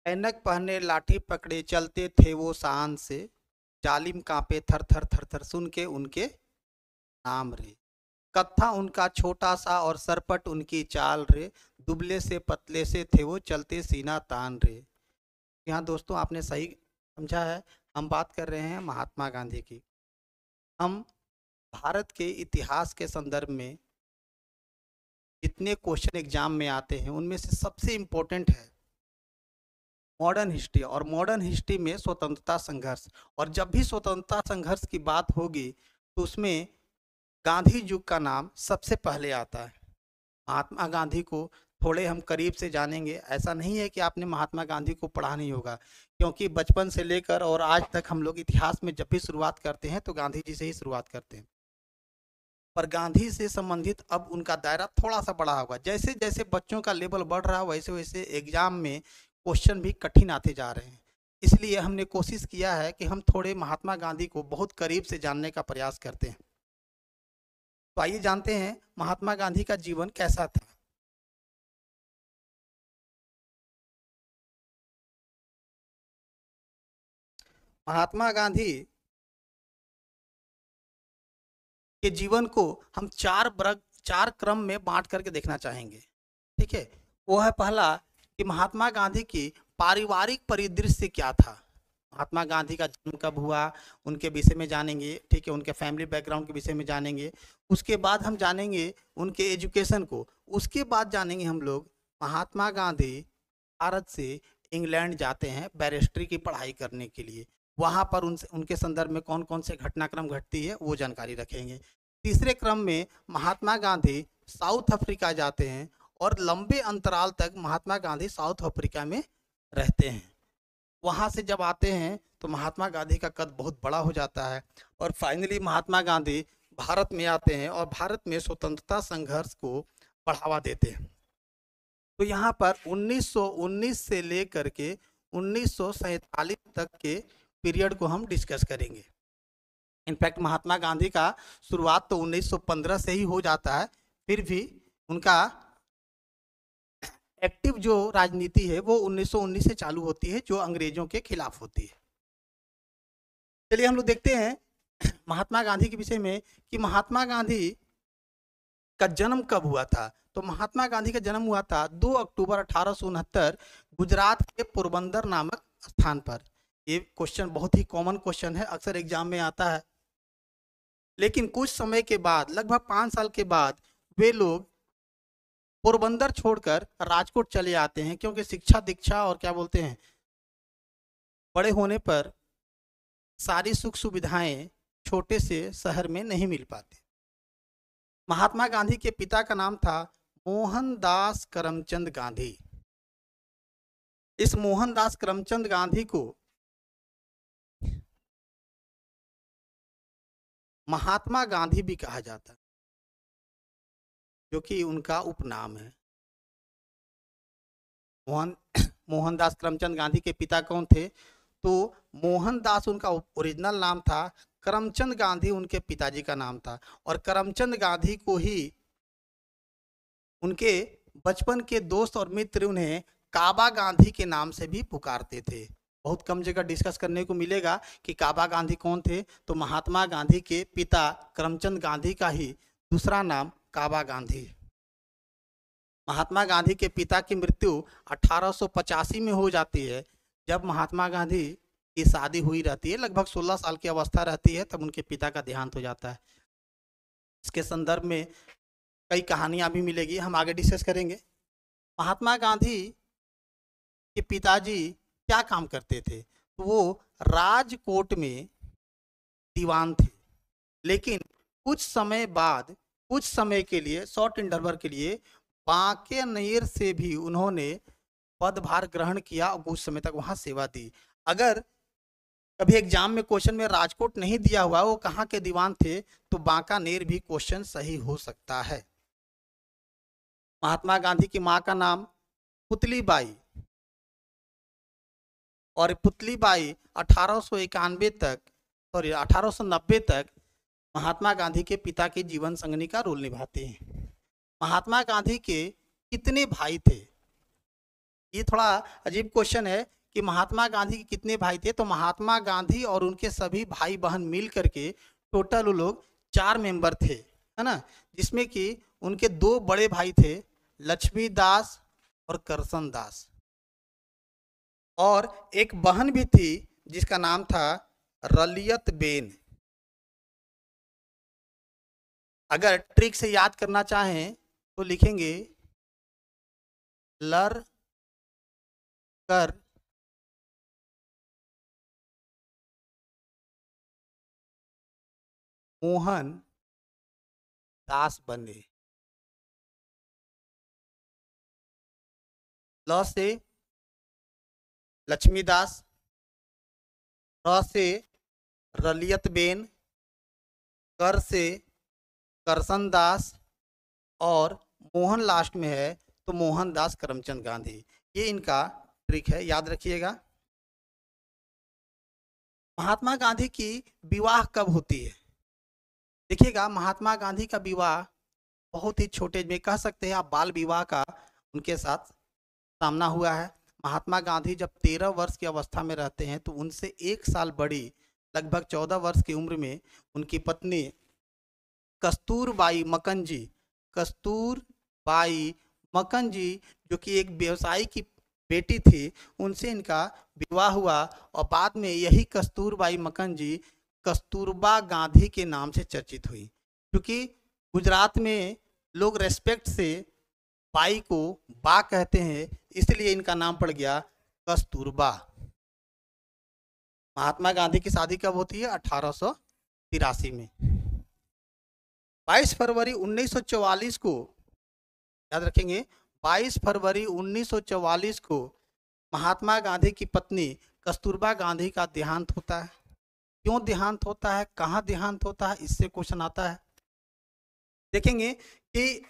ऐनक पहने लाठी पकड़े चलते थे वो शान से, जालिम कांपे थर थर थर थर सुन के उनके नाम रे। कत्था उनका छोटा सा और सरपट उनकी चाल रे, दुबले से पतले से थे वो चलते सीना तान रे। यहाँ दोस्तों आपने सही समझा है, हम बात कर रहे हैं महात्मा गांधी की। हम भारत के इतिहास के संदर्भ में जितने क्वेश्चन एग्जाम में आते हैं उनमें से सबसे इम्पोर्टेंट है मॉडर्न हिस्ट्री, और मॉडर्न हिस्ट्री में स्वतंत्रता संघर्ष। और जब भी स्वतंत्रता संघर्ष की बात होगी तो उसमें गांधी युग का नाम सबसे पहले आता है। महात्मा गांधी को थोड़े हम करीब से जानेंगे। ऐसा नहीं है कि आपने महात्मा गांधी को पढ़ा नहीं होगा, क्योंकि बचपन से लेकर और आज तक हम लोग इतिहास में जब भी शुरुआत करते हैं तो गांधी जी से ही शुरुआत करते हैं। पर गांधी से संबंधित अब उनका दायरा थोड़ा सा बड़ा होगा। जैसे जैसे बच्चों का लेवल बढ़ रहा है वैसे वैसे एग्जाम में क्वेश्चन भी कठिन आते जा रहे हैं। इसलिए हमने कोशिश किया है कि हम थोड़े महात्मा गांधी को बहुत करीब से जानने का प्रयास करते हैं। तो आइए जानते हैं महात्मा गांधी का जीवन कैसा था। महात्मा गांधी के जीवन को हम चार क्रम में बांट करके देखना चाहेंगे। ठीक है, वो है पहला कि महात्मा गांधी की पारिवारिक परिदृश्य क्या था। महात्मा गांधी का जन्म कब हुआ उनके विषय में जानेंगे। ठीक है, उनके फैमिली बैकग्राउंड के विषय में जानेंगे। उसके बाद हम जानेंगे उनके एजुकेशन को। उसके बाद जानेंगे हम लोग महात्मा गांधी भारत से इंग्लैंड जाते हैं बैरिस्ट्री की पढ़ाई करने के लिए। वहाँ पर उनसे उनके संदर्भ में कौन कौन से घटनाक्रम घटती है वो जानकारी रखेंगे। तीसरे क्रम में महात्मा गांधी साउथ अफ्रीका जाते हैं और लंबे अंतराल तक महात्मा गांधी साउथ अफ्रीका में रहते हैं। वहाँ से जब आते हैं तो महात्मा गांधी का कद बहुत बड़ा हो जाता है और फाइनली महात्मा गांधी भारत में आते हैं और भारत में स्वतंत्रता संघर्ष को बढ़ावा देते हैं। तो यहाँ पर 1919 से लेकर के 1947 तक के पीरियड को हम डिस्कस करेंगे। इनफैक्ट महात्मा गांधी का शुरुआत तो 1915 से ही हो जाता है, फिर भी उनका एक्टिव जो राजनीति है वो 1919 से चालू होती है, जो अंग्रेजों के खिलाफ होती है। चलिए हम लोग देखते हैं महात्मा गांधी के विषय में कि महात्मा गांधी का जन्म कब हुआ था। तो महात्मा गांधी का जन्म हुआ था 2 अक्टूबर 1869 गुजरात के पोरबंदर नामक स्थान पर। ये क्वेश्चन बहुत ही कॉमन क्वेश्चन है, अक्सर एग्जाम में आता है। लेकिन कुछ समय के बाद, लगभग 5 साल के बाद, वे लोग पोरबंदर छोड़कर राजकोट चले आते हैं, क्योंकि शिक्षा दीक्षा और क्या बोलते हैं बड़े होने पर सारी सुख सुविधाएं छोटे से शहर में नहीं मिल पाती। महात्मा गांधी के पिता का नाम था मोहनदास करमचंद गांधी। इस मोहनदास करमचंद गांधी को महात्मा गांधी भी कहा जाता है, जो कि उनका उपनाम है। मोहनदास करमचंद गांधी के पिता कौन थे? तो मोहनदास उनका ओरिजिनल नाम था, करमचंद गांधी उनके पिताजी का नाम था। और करमचंद गांधी को ही उनके बचपन के दोस्त और मित्र उन्हें काबा गांधी के नाम से भी पुकारते थे। बहुत कम जगह डिस्कस करने को मिलेगा कि काबा गांधी कौन थे। तो महात्मा गांधी के पिता करमचंद गांधी का ही दूसरा नाम काबा गांधी। महात्मा गांधी के पिता की मृत्यु 1885 में हो जाती है, जब महात्मा गांधी की शादी हुई रहती है, लगभग 16 साल की अवस्था रहती है, तब उनके पिता का देहांत हो जाता है। इसके संदर्भ में कई कहानियां भी मिलेगी, हम आगे डिस्कस करेंगे। महात्मा गांधी के पिताजी क्या काम करते थे? तो वो राजकोट में दीवान थे, लेकिन कुछ समय बाद, कुछ समय के लिए, शॉर्ट इंटरवल के लिए बांकेनेर से भी उन्होंने पदभार ग्रहण किया और कुछ समय तक वहां सेवा दी। अगर कभी एग्जाम में क्वेश्चन में राजकोट नहीं दिया हुआ वो कहाँ के दीवान थे, तो बांकानेर भी क्वेश्चन सही हो सकता है। महात्मा गांधी की मां का नाम पुतलीबाई, और पुतलीबाई 1890 तक महात्मा गांधी के पिता के जीवन संगनी का रोल निभाते हैं। महात्मा गांधी के कितने भाई थे? ये थोड़ा अजीब क्वेश्चन है कि महात्मा गांधी के कितने भाई थे, तो महात्मा गांधी और उनके सभी भाई बहन मिल करके टोटल वो लोग 4 मेंबर थे, है ना, जिसमें कि उनके 2 बड़े भाई थे, लक्ष्मी दास और करसन दास, और एक बहन भी थी जिसका नाम था रलियत बेन। अगर ट्रिक से याद करना चाहें तो लिखेंगे लर कर मोहन दास बने। ल से लक्ष्मीदास, र से रलियत बेन, कर से करसन दास, और मोहन लास्ट में है तो मोहनदास करमचंद गांधी। ये इनका ट्रिक है, याद रखिएगा। महात्मा गांधी की विवाह कब होती है? देखिएगा, महात्मा गांधी का विवाह बहुत ही छोटे में, कह सकते हैं आप बाल विवाह का उनके साथ सामना हुआ है। महात्मा गांधी जब 13 वर्ष की अवस्था में रहते हैं तो उनसे 1 साल बड़ी, लगभग 14 वर्ष की उम्र में उनकी पत्नी कस्तूरबाई मक्कनजी, कस्तूरबाई मक्कनजी जो कि एक व्यवसायी की बेटी थी, उनसे इनका विवाह हुआ, और बाद में यही कस्तूरबाई मक्कनजी कस्तूरबा गांधी के नाम से चर्चित हुई, क्योंकि गुजरात में लोग रेस्पेक्ट से बाई को बा कहते हैं, इसलिए इनका नाम पड़ गया कस्तूरबा। महात्मा गांधी की शादी कब होती है? 1883 में। 22 फरवरी 1944 को, याद रखेंगे, 22 फरवरी 1944 को महात्मा गांधी की पत्नी कस्तूरबा गांधी का देहांत होता है। क्यों देहांत होता है, कहाँ देहांत होता है, इससे क्वेश्चन आता है। देखेंगे कि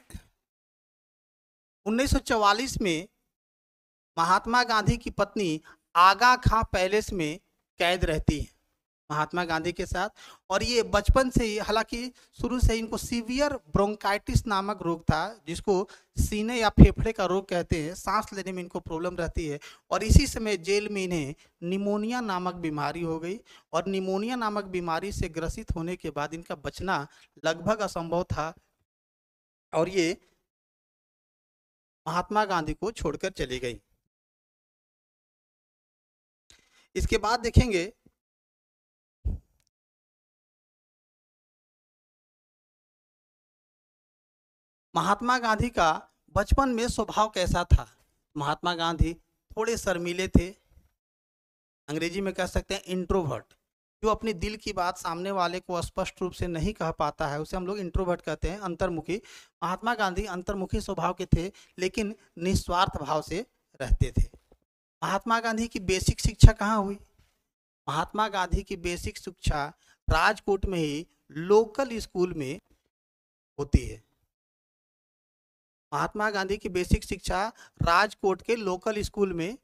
1944 में महात्मा गांधी की पत्नी आगा खां पैलेस में कैद रहती है महात्मा गांधी के साथ, और ये बचपन से ही, हालांकि शुरू से इनको सीवियर ब्रोंकाइटिस नामक रोग था, जिसको सीने या फेफड़े का रोग कहते हैं, सांस लेने में इनको प्रॉब्लम रहती है, और इसी समय जेल में इन्हें निमोनिया नामक बीमारी हो गई, और निमोनिया नामक बीमारी से ग्रसित होने के बाद इनका बचना लगभग असंभव था, और ये महात्मा गांधी को छोड़कर चली गई। इसके बाद देखेंगे महात्मा गांधी का बचपन में स्वभाव कैसा था। महात्मा गांधी थोड़े शर्मीले थे, अंग्रेजी में कह सकते हैं इंट्रोवर्ट, जो अपनी दिल की बात सामने वाले को स्पष्ट रूप से नहीं कह पाता है, उसे हम लोग इंट्रोवर्ट कहते हैं, अंतर्मुखी। महात्मा गांधी अंतर्मुखी स्वभाव के थे, लेकिन निस्वार्थ भाव से रहते थे। महात्मा गांधी की बेसिक शिक्षा कहाँ हुई? महात्मा गांधी की बेसिक शिक्षा राजकोट में ही लोकल स्कूल में होती है। महात्मा गांधी की बेसिक शिक्षा राजकोट के लोकल स्कूल में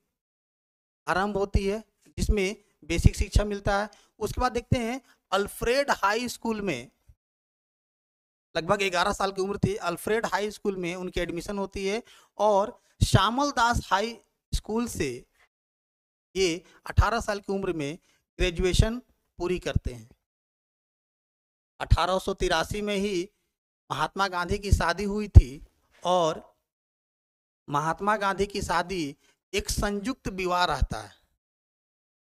आरंभ होती है, जिसमें बेसिक शिक्षा मिलता है। उसके बाद देखते हैं अल्फ्रेड हाई स्कूल में, लगभग 11 साल की उम्र थी, अल्फ्रेड हाई स्कूल में उनकी एडमिशन होती है, और श्यामल दास हाई स्कूल से ये 18 साल की उम्र में ग्रेजुएशन पूरी करते हैं। 1883 में ही महात्मा गांधी की शादी हुई थी, और महात्मा गांधी की शादी एक संयुक्त विवाह रहता है,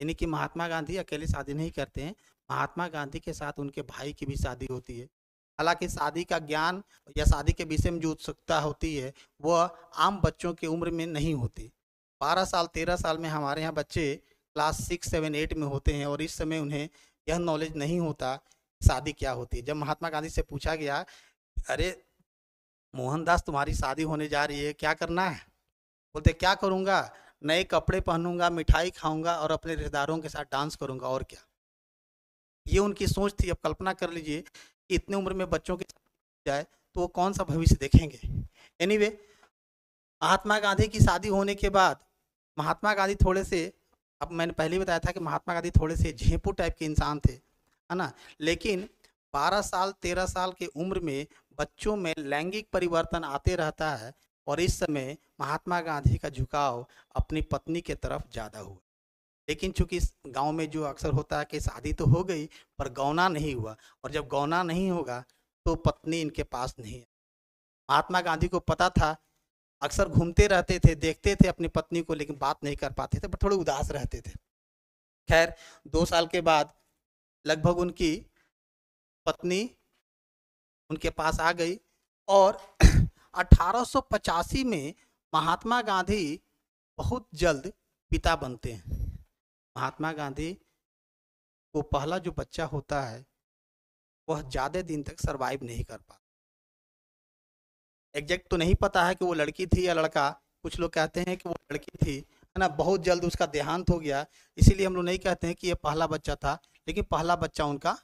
यानी कि महात्मा गांधी अकेले शादी नहीं करते हैं, महात्मा गांधी के साथ उनके भाई की भी शादी होती है। हालांकि शादी का ज्ञान या शादी के विषय में जो उत्सुकता होती है वह आम बच्चों की उम्र में नहीं होती। 12 साल 13 साल में हमारे यहाँ बच्चे क्लास 6, 7, 8 में होते हैं, और इस समय उन्हें यह नॉलेज नहीं होता शादी क्या होती है। जब महात्मा गांधी से पूछा गया, अरे मोहनदास तुम्हारी शादी होने जा रही है, क्या करना है? बोलते क्या करूँगा, नए कपड़े पहनूंगा, मिठाई खाऊंगा और अपने रिश्तेदारों के साथ डांस करूंगा, और क्या। ये उनकी सोच थी। अब कल्पना कर लीजिए कि इतने उम्र में बच्चों के जाए तो वो कौन सा भविष्य देखेंगे। एनीवे, महात्मा गांधी की शादी होने के बाद महात्मा गांधी थोड़े से, अब मैंने पहले बताया था कि महात्मा गांधी थोड़े से झेंपू टाइप के इंसान थे, है ना, लेकिन 12 साल 13 साल की उम्र में बच्चों में लैंगिक परिवर्तन आते रहता है, और इस समय महात्मा गांधी का झुकाव अपनी पत्नी के तरफ ज़्यादा हुआ। लेकिन चूंकि इस गांव में जो अक्सर होता है कि शादी तो हो गई पर गौना नहीं हुआ, और जब गौना नहीं होगा तो पत्नी इनके पास नहीं है। महात्मा गांधी को पता था, अक्सर घूमते रहते थे, देखते थे अपनी पत्नी को, लेकिन बात नहीं कर पाते थे, पर थोड़े उदास रहते थे। खैर 2 साल के बाद लगभग उनकी पत्नी उनके पास आ गई, और 1885 में महात्मा गांधी बहुत जल्द पिता बनते हैं। महात्मा गांधी को पहला जो बच्चा होता है वह ज़्यादा दिन तक सरवाइव नहीं कर पाता। एग्जैक्ट तो नहीं पता है कि वो लड़की थी या लड़का, कुछ लोग कहते हैं कि वो लड़की थी, है ना। बहुत जल्द उसका देहांत हो गया, इसीलिए हम लोग नहीं कहते हैं कि ये पहला बच्चा था, लेकिन पहला बच्चा उनका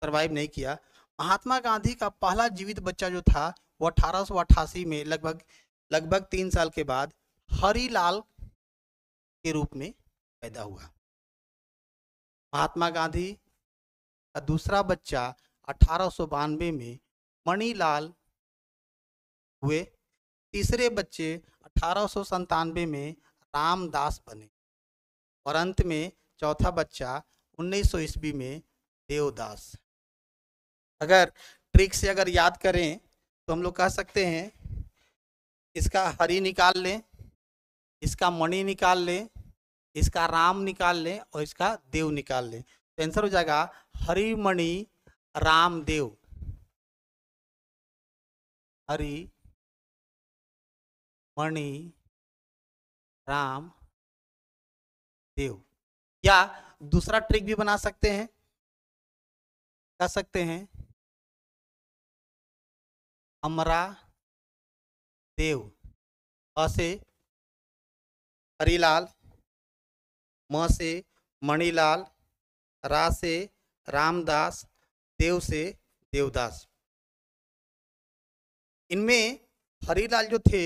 सरवाइव नहीं किया। महात्मा गांधी का पहला जीवित बच्चा जो था वो 1888 में लगभग 3 साल के बाद हरिलाल के रूप में पैदा हुआ। महात्मा गांधी का दूसरा बच्चा 1892 में मणिलाल हुए। तीसरे बच्चे 1897 में रामदास बने, और अंत में चौथा बच्चा 1900 ईस्वी में देवदास। अगर ट्रिक से अगर याद करें तो हम लोग कह सकते हैं, इसका हरि निकाल लें, इसका मणि निकाल लें, इसका राम निकाल लें, और इसका देव निकाल लें, तो आंसर हो जाएगा हरि मणि राम देव। हरि मणि राम देव। या दूसरा ट्रिक भी बना सकते हैं, कह सकते हैं अमरा देव। अ से हरिलाल, म से मणिलाल, रा से रामदास, देव से देवदास। इनमें हरिलाल जो थे,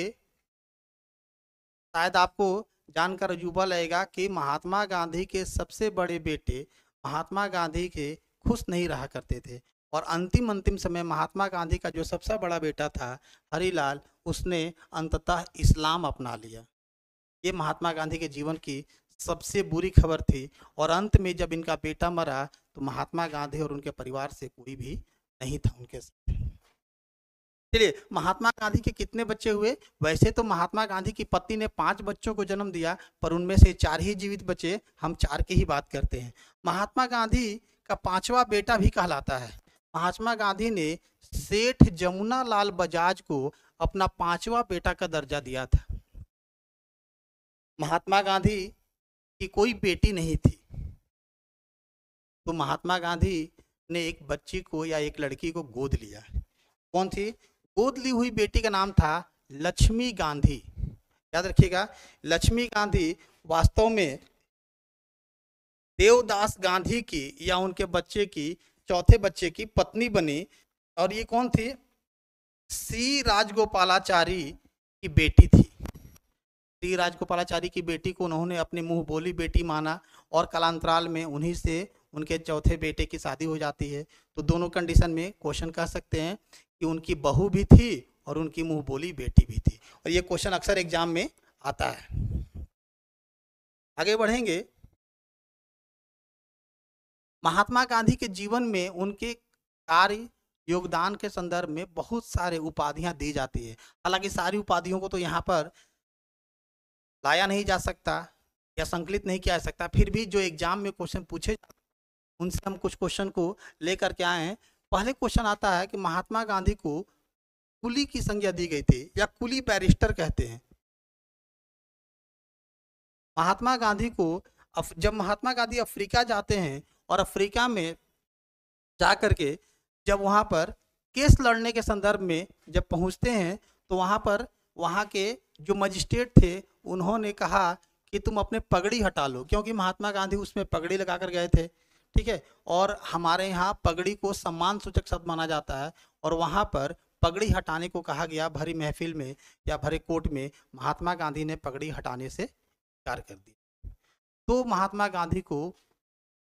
शायद आपको जानकर अजूबा लगेगा कि महात्मा गांधी के सबसे बड़े बेटे महात्मा गांधी के खुश नहीं रहा करते थे, और अंतिम समय महात्मा गांधी का जो सबसे बड़ा बेटा था हरिलाल, उसने अंततः इस्लाम अपना लिया। ये महात्मा गांधी के जीवन की सबसे बुरी खबर थी, और अंत में जब इनका बेटा मरा तो महात्मा गांधी और उनके परिवार से कोई भी नहीं था उनके साथ। चलिए, महात्मा गांधी के कितने बच्चे हुए? वैसे तो महात्मा गांधी की पत्नी ने 5 बच्चों को जन्म दिया, पर उनमें से 4 ही जीवित बचे। हम 4 की ही बात करते हैं। महात्मा गांधी का 5वां बेटा भी कहलाता है। महात्मा गांधी ने सेठ जमुना लाल बजाज को अपना 5वां बेटा का दर्जा दिया था। महात्मा गांधी की कोई बेटी नहीं थी, तो महात्मा गांधी ने एक बच्ची को या एक लड़की को गोद लिया। कौन थी? गोद ली हुई बेटी का नाम था लक्ष्मी गांधी। याद रखिएगा, लक्ष्मी गांधी वास्तव में देवदास गांधी की या उनके बच्चे की, चौथे बच्चे की पत्नी बनी। और ये कौन थी? श्री राजगोपालाचारी की बेटी थी। श्री राजगोपालाचारी की बेटी को उन्होंने अपनी मुंह बोली बेटी माना, और कालांतराल में उन्हीं से उनके चौथे बेटे की शादी हो जाती है। तो दोनों कंडीशन में क्वेश्चन कह सकते हैं कि उनकी बहू भी थी और उनकी मुंह बोली बेटी भी थी, और ये क्वेश्चन अक्सर एग्जाम में आता है। आगे बढ़ेंगे। महात्मा गांधी के जीवन में उनके कार्य योगदान के संदर्भ में बहुत सारे उपाधियां दी जाती है। हालांकि सारी उपाधियों को तो यहाँ पर लाया नहीं जा सकता या संकलित नहीं किया जा सकता, फिर भी जो एग्जाम में क्वेश्चन पूछे उनसे हम कुछ क्वेश्चन को लेकर के आए हैं। पहले क्वेश्चन आता है कि महात्मा गांधी को कुली की संज्ञा दी गई थी, या कुली बैरिस्टर कहते हैं। महात्मा गांधी को जब महात्मा गांधी अफ्रीका जाते हैं, और अफ्रीका में जा करके जब वहाँ पर केस लड़ने के संदर्भ में जब पहुँचते हैं, तो वहाँ पर वहाँ के जो मजिस्ट्रेट थे उन्होंने कहा कि तुम अपने पगड़ी हटा लो, क्योंकि महात्मा गांधी उसमें पगड़ी लगा कर गए थे, ठीक है। और हमारे यहाँ पगड़ी को सम्मान सूचक शब्द माना जाता है, और वहाँ पर पगड़ी हटाने को कहा गया। भरी महफिल में या भरे कोर्ट में महात्मा गांधी ने पगड़ी हटाने से इनकार कर दिया। तो महात्मा गांधी को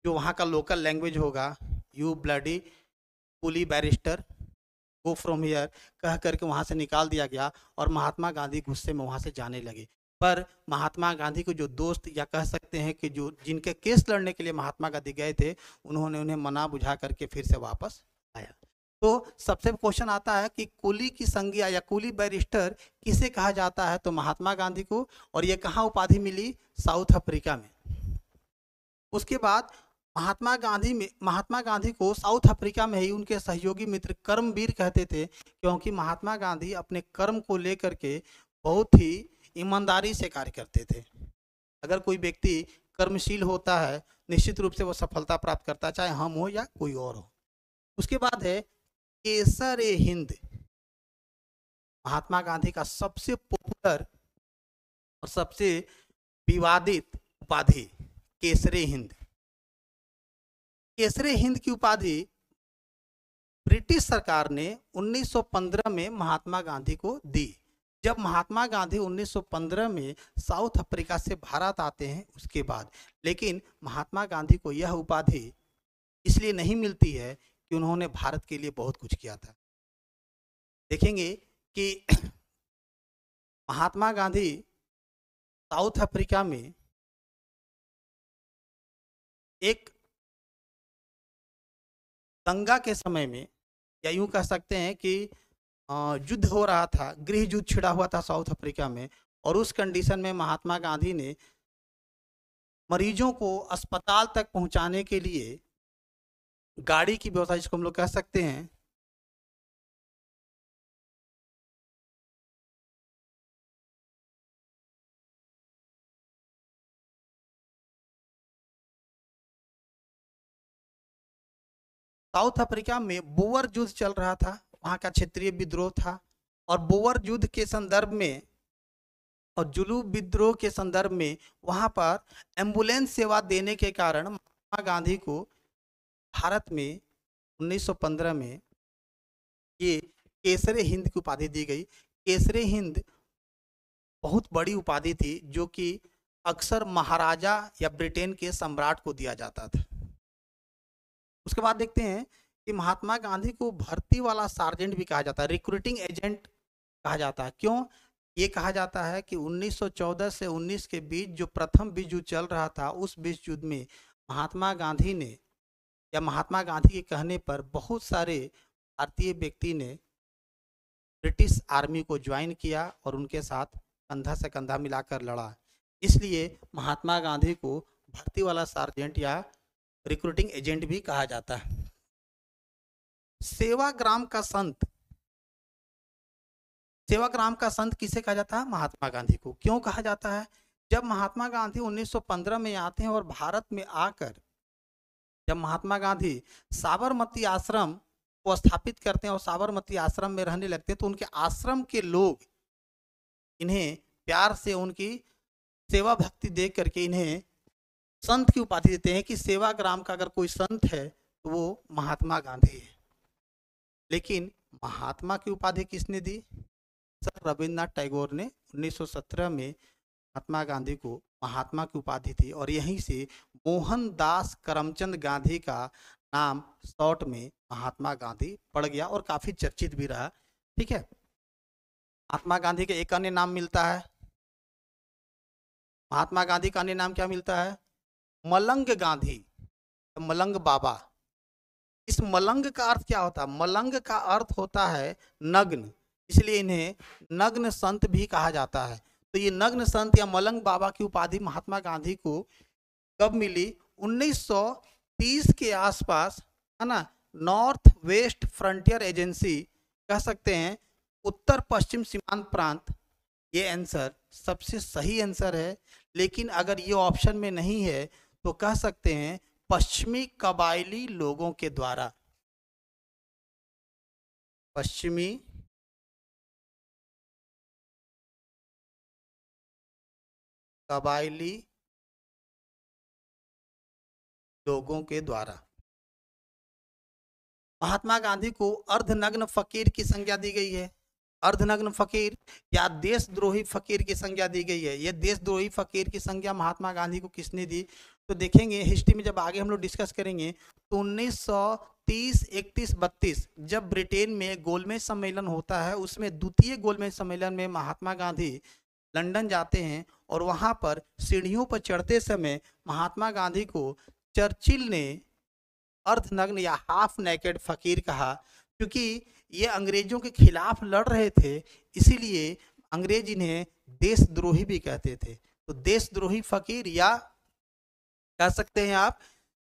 जो वहाँ का लोकल लैंग्वेज होगा, you bloody coolie barrister go from here कह करके वहाँ से निकाल दिया गया, और महात्मा गांधी गुस्से में वहाँ से जाने लगे। पर महात्मा गांधी को जो दोस्त या कह सकते हैं कि जो जिनके केस लड़ने के लिए महात्मा गांधी गए थे, उन्होंने उन्हें मना बुझा करके फिर से वापस आया। तो सबसे क्वेश्चन आता है कि कुली की संज्ञा या कुली बैरिस्टर किसे कहा जाता है, तो महात्मा गांधी को। और ये कहाँ उपाधि मिली, साउथ अफ्रीका में। उसके बाद महात्मा गांधी को साउथ अफ्रीका में ही उनके सहयोगी मित्र कर्मवीर कहते थे, क्योंकि महात्मा गांधी अपने कर्म को लेकर के बहुत ही ईमानदारी से कार्य करते थे। अगर कोई व्यक्ति कर्मशील होता है, निश्चित रूप से वो सफलता प्राप्त करता है, चाहे हम हो या कोई और हो। उसके बाद है केसर ए हिंद, महात्मा गांधी का सबसे पॉपुलर और सबसे विवादित उपाधि केसरे हिंद। केसरे हिंद की उपाधि ब्रिटिश सरकार ने 1915 में महात्मा गांधी को दी। जब महात्मा गांधी 1915 में साउथ अफ्रीका से भारत आते हैं उसके बाद, लेकिन महात्मा गांधी को यह उपाधि इसलिए नहीं मिलती है कि उन्होंने भारत के लिए बहुत कुछ किया था। देखेंगे कि महात्मा गांधी साउथ अफ्रीका में एक दंगा के समय में, या यूं कह सकते हैं कि युद्ध हो रहा था, गृह युद्ध छिड़ा हुआ था साउथ अफ्रीका में, और उस कंडीशन में महात्मा गांधी ने मरीजों को अस्पताल तक पहुंचाने के लिए गाड़ी की व्यवस्था, जिसको हम लोग कह सकते हैं साउथ अफ्रीका में बोअर युद्ध चल रहा था, वहाँ का क्षेत्रीय विद्रोह था, और बोअर युद्ध के संदर्भ में और जुलू विद्रोह के संदर्भ में वहाँ पर एम्बुलेंस सेवा देने के कारण महात्मा गांधी को भारत में 1915 में ये केसरे हिंद की उपाधि दी गई। केसरे हिंद बहुत बड़ी उपाधि थी, जो कि अक्सर महाराजा या ब्रिटेन के सम्राट को दिया जाता था। उसके बाद देखते हैं कि महात्मा गांधी को भर्ती वाला सार्जेंट भी कहा जाता है, रिक्रूटिंग एजेंट कहा जाता है। क्यों ये कहा जाता है कि 1914 से 19 के बीच जो प्रथम विश्व युद्ध चल रहा था, उस विश्व युद्ध में महात्मा गांधी ने या महात्मा गांधी के कहने पर बहुत सारे भारतीय व्यक्ति ने ब्रिटिश आर्मी को ज्वाइन किया और उनके साथ कंधा से कंधा मिलाकर लड़ा। इसलिए महात्मा गांधी को भर्ती वाला सार्जेंट या रिक्रूटिंग एजेंट भी कहा जाता है। सेवाग्राम का संत, सेवाग्राम का संत किसे कहा जाता है, महात्मा गांधी को। क्यों कहा जाता है, जब महात्मा गांधी 1915 में आते हैं और भारत में आकर जब महात्मा गांधी साबरमती आश्रम को स्थापित करते हैं और साबरमती आश्रम में रहने लगते हैं, तो उनके आश्रम के लोग इन्हें प्यार से उनकी सेवा भक्ति देख करके इन्हें संत की उपाधि देते हैं कि सेवाग्राम का अगर कोई संत है तो वो महात्मा गांधी है। लेकिन महात्मा की उपाधि किसने दी, सर रविन्द्रनाथ टैगोर ने 1917 में महात्मा गांधी को महात्मा की उपाधि थी, और यहीं से मोहनदास करमचंद गांधी का नाम शॉर्ट में महात्मा गांधी पड़ गया और काफी चर्चित भी रहा। ठीक है, महात्मा गांधी के एक अन्य नाम मिलता है, महात्मा गांधी का अन्य नाम क्या मिलता है, मलंग गांधी, मलंग बाबा। इस मलंग का अर्थ क्या होता है, मलंग का अर्थ होता है नग्न, इसलिए इन्हें नग्न संत भी कहा जाता है। तो ये नग्न संत या मलंग बाबा की उपाधि महात्मा गांधी को कब मिली, 1930 के आसपास, है ना। नॉर्थ वेस्ट फ्रंटियर एजेंसी कह सकते हैं, उत्तर पश्चिम सीमांत प्रांत, ये आंसर सबसे सही आंसर है। लेकिन अगर ये ऑप्शन में नहीं है तो कह सकते हैं पश्चिमी कबायली लोगों के द्वारा, पश्चिमी कबायली लोगों के द्वारा महात्मा गांधी को अर्धनग्न फकीर की संज्ञा दी गई है। अर्धनग्न फकीर या देशद्रोही फकीर की संज्ञा दी गई है। यह देशद्रोही फकीर की संज्ञा महात्मा गांधी को किसने दी, तो देखेंगे हिस्ट्री में जब आगे हम लोग डिस्कस करेंगे तो 1930, 31, 32 जब ब्रिटेन में गोलमेज सम्मेलन होता है, उसमें द्वितीय गोलमेज सम्मेलन में महात्मा गांधी लंदन जाते हैं और वहाँ पर सीढ़ियों पर चढ़ते समय महात्मा गांधी को चर्चिल ने अर्धनग्न या हाफ नेकेड फकीर कहा, क्योंकि ये अंग्रेजों के खिलाफ लड़ रहे थे, इसीलिए अंग्रेज इन्हें देशद्रोही भी कहते थे। तो देशद्रोही फकीर या कह सकते हैं आप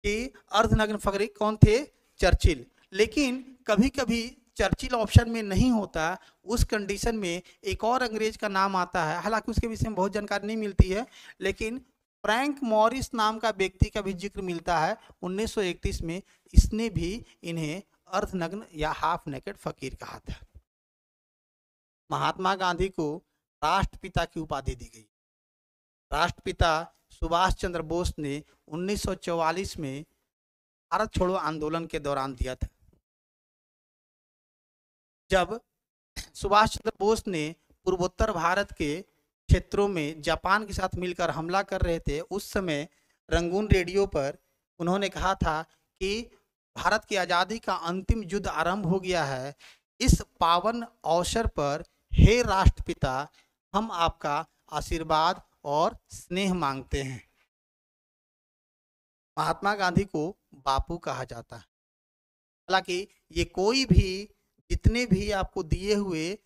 कि अर्धनग्न फकीर कौन थे? चर्चिल। लेकिन कभी कभी चर्चिल ऑप्शन में नहीं होता, उस कंडीशन में एक और अंग्रेज का नाम आता है, हालांकि उसके विषय में बहुत जानकारी नहीं मिलती है, लेकिन फ्रैंक मॉरिस नाम का व्यक्ति का भी जिक्र मिलता है 1931 में। इसने भी इन्हें अर्धनग्न या हाफ नेकेड फकीर कहा था। महात्मा गांधी को राष्ट्रपिता की उपाधि दी गई। राष्ट्रपिता सुभाष चंद्र बोस ने 1944 में भारत छोड़ो आंदोलन के दौरान दिया था। जब सुभाष चंद्र बोस ने पूर्वोत्तर भारत के क्षेत्रों में जापान के साथ मिलकर हमला कर रहे थे, उस समय रंगून रेडियो पर उन्होंने कहा था कि भारत की आज़ादी का अंतिम युद्ध आरंभ हो गया है। इस पावन अवसर पर हे राष्ट्रपिता, हम आपका आशीर्वाद और स्नेह मांगते हैं। महात्मा गांधी को बापू कहा जाता है। हालांकि ये कोई भी, जितने भी आपको दिए हुए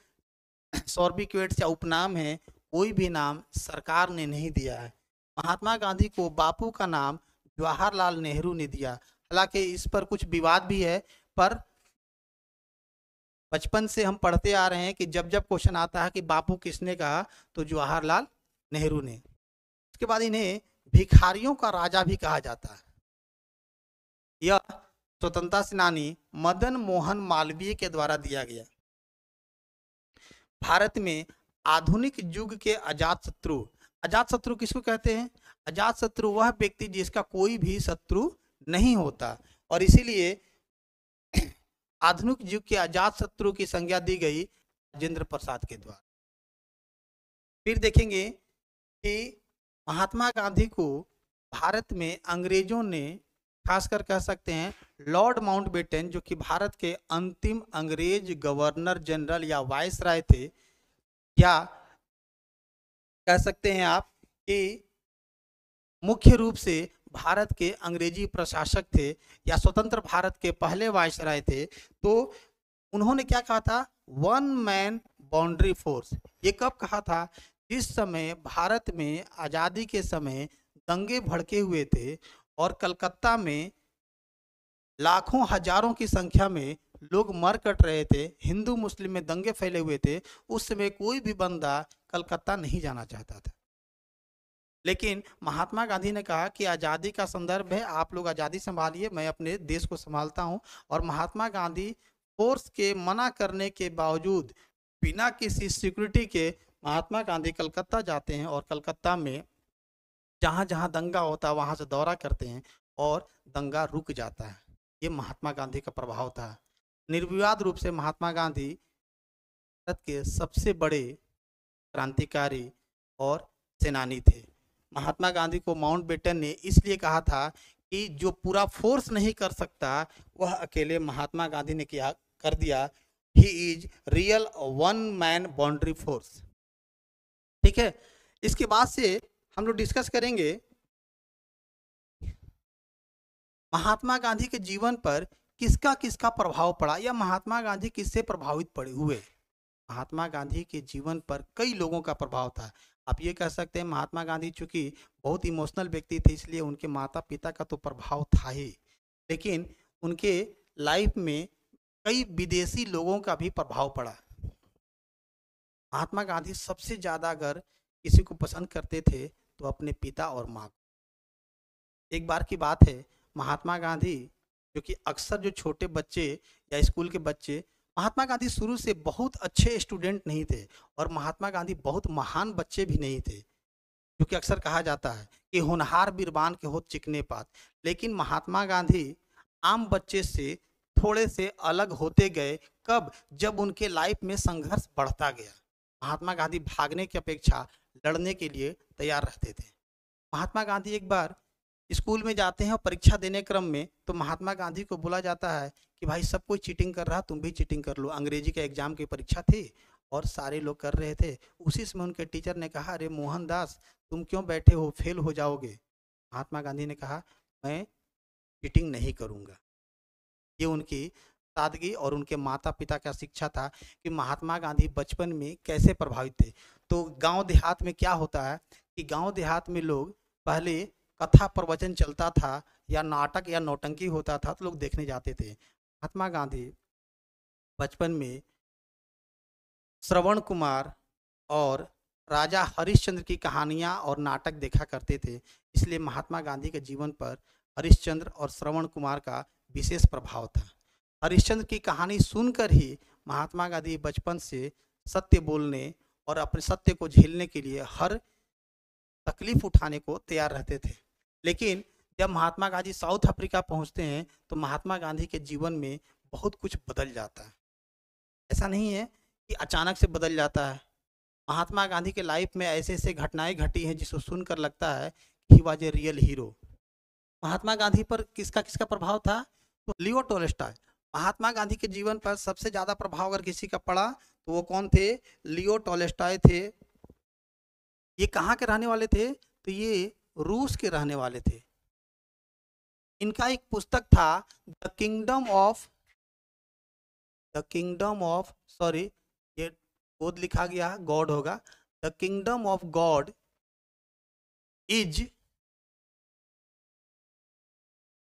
सॉर्बिक्वेट्स या उपनाम हैं, कोई भी नाम सरकार ने नहीं दिया है। महात्मा गांधी को बापू का नाम जवाहरलाल नेहरू ने दिया। हालांकि इस पर कुछ विवाद भी है, पर बचपन से हम पढ़ते आ रहे हैं कि जब जब क्वेश्चन आता है कि बापू किसने कहा, तो जवाहरलाल नेहरू ने। उसके बाद इन्हें भिखारियों का राजा भी कहा जाता है। यह स्वतंत्रता सेनानी मदन मोहन मालवीय के द्वारा दिया गया। भारत में आधुनिक युग के अजात शत्रु, अजात शत्रु किसको कहते हैं? अजात शत्रु वह व्यक्ति जिसका कोई भी शत्रु नहीं होता, और इसीलिए आधुनिक युग के अजात शत्रु की संज्ञा दी गई राजेंद्र प्रसाद के द्वारा। फिर देखेंगे कि महात्मा गांधी को भारत में अंग्रेजों ने, खासकर कह सकते हैं लॉर्ड माउंटबेटन, जो कि भारत के अंतिम अंग्रेज गवर्नर जनरल या वायसराय थे, या कह सकते हैं आप कि मुख्य रूप से भारत के अंग्रेजी प्रशासक थे या स्वतंत्र भारत के पहले वायसराय थे, तो उन्होंने क्या कहा था? One man boundary force. ये कब कहा था? जिस समय भारत में आज़ादी के समय दंगे भड़के हुए थे और कलकत्ता में लाखों हजारों की संख्या में लोग मर कट रहे थे, हिंदू मुस्लिम में दंगे फैले हुए थे, उस समय कोई भी बंदा कलकत्ता नहीं जाना चाहता था। लेकिन महात्मा गांधी ने कहा कि आज़ादी का संदर्भ है, आप लोग आज़ादी संभालिए, मैं अपने देश को संभालता हूं। और महात्मा गांधी फोर्स के मना करने के बावजूद, बिना किसी सिक्योरिटी के, महात्मा गांधी कलकत्ता जाते हैं और कलकत्ता में जहाँ जहाँ दंगा होता है वहाँ से दौरा करते हैं और दंगा रुक जाता है। ये महात्मा गांधी का प्रभाव था। निर्विवाद रूप से महात्मा गांधी भारत के सबसे बड़े क्रांतिकारी और सेनानी थे। महात्मा गांधी को माउंटबेटन ने इसलिए कहा था कि जो पूरा फोर्स नहीं कर सकता वह अकेले महात्मा गांधी ने किया कर दिया। He is real one man boundary force. ठीक है, इसके बाद से हम लोग डिस्कस करेंगे महात्मा गांधी के जीवन पर किसका किसका प्रभाव पड़ा या महात्मा गांधी किससे प्रभावित पड़े हुए। महात्मा गांधी के जीवन पर कई लोगों का प्रभाव था। आप ये कह सकते हैं महात्मा गांधी चूंकि बहुत इमोशनल व्यक्ति थे, इसलिए उनके माता पिता का तो प्रभाव था ही, लेकिन उनके लाइफ में कई विदेशी लोगों का भी प्रभाव पड़ा। महात्मा गांधी सबसे ज़्यादा अगर किसी को पसंद करते थे तो अपने पिता और माँ को। एक बार की बात है, महात्मा गांधी, जो कि अक्सर जो छोटे बच्चे या स्कूल के बच्चे, महात्मा गांधी शुरू से बहुत अच्छे स्टूडेंट नहीं थे और महात्मा गांधी बहुत महान बच्चे भी नहीं थे, क्योंकि अक्सर कहा जाता है कि होनहार बीरबान के होत चिकने पात। लेकिन महात्मा गांधी आम बच्चे से थोड़े से अलग होते गए। कब? जब उनके लाइफ में संघर्ष बढ़ता गया। महात्मा गांधी भागने की अपेक्षा लड़ने के लिए तैयार रहते थे। महात्मा गांधी एक बार स्कूल में जाते हैं और परीक्षा देने क्रम में तो महात्मा गांधी को बोला जाता है कि भाई सब कोई चीटिंग कर रहा, तुम भी चीटिंग कर लो। अंग्रेजी का एग्जाम की परीक्षा थी और सारे लोग कर रहे थे। उसी समय उनके टीचर ने कहा, अरे मोहनदास, तुम क्यों बैठे हो, फेल हो जाओगे। महात्मा गांधी ने कहा, मैं चीटिंग नहीं करूंगा। ये उनकी सादगी और उनके माता पिता का शिक्षा था कि महात्मा गांधी बचपन में कैसे प्रभावित थे। तो गांव देहात में क्या होता है कि गांव देहात में लोग पहले कथा प्रवचन चलता था या नाटक या नौटंकी होता था तो लोग देखने जाते थे। महात्मा गांधी बचपन में श्रवण कुमार और राजा हरिश्चंद्र की कहानियां और नाटक देखा करते थे। इसलिए महात्मा गांधी के जीवन पर हरिश्चंद्र और श्रवण कुमार का विशेष प्रभाव था। हरिश्चंद्र की कहानी सुनकर ही महात्मा गांधी बचपन से सत्य बोलने और अपने सत्य को झेलने के लिए हर तकलीफ उठाने को तैयार रहते थे। लेकिन जब महात्मा गांधी साउथ अफ्रीका पहुंचते हैं तो महात्मा गांधी के जीवन में बहुत कुछ बदल जाता है। ऐसा नहीं है कि अचानक से बदल जाता है। महात्मा गांधी के लाइफ में ऐसे ऐसे घटनाएं घटी हैं जिसको सुनकर लगता है कि he was a real hero. Mahatma Gandhi पर किसका किसका प्रभाव था, तो लियो टोल्स्टॉय। महात्मा गांधी के जीवन पर सबसे ज्यादा प्रभाव अगर किसी का पड़ा तो वो कौन थे, लियो टोल्स्टॉय थे। ये कहाँ के रहने वाले थे, तो ये रूस के रहने वाले थे। इनका एक पुस्तक था द किंगडम ऑफ सॉरी, ये गोद लिखा गया, गॉड होगा, the kingdom of God is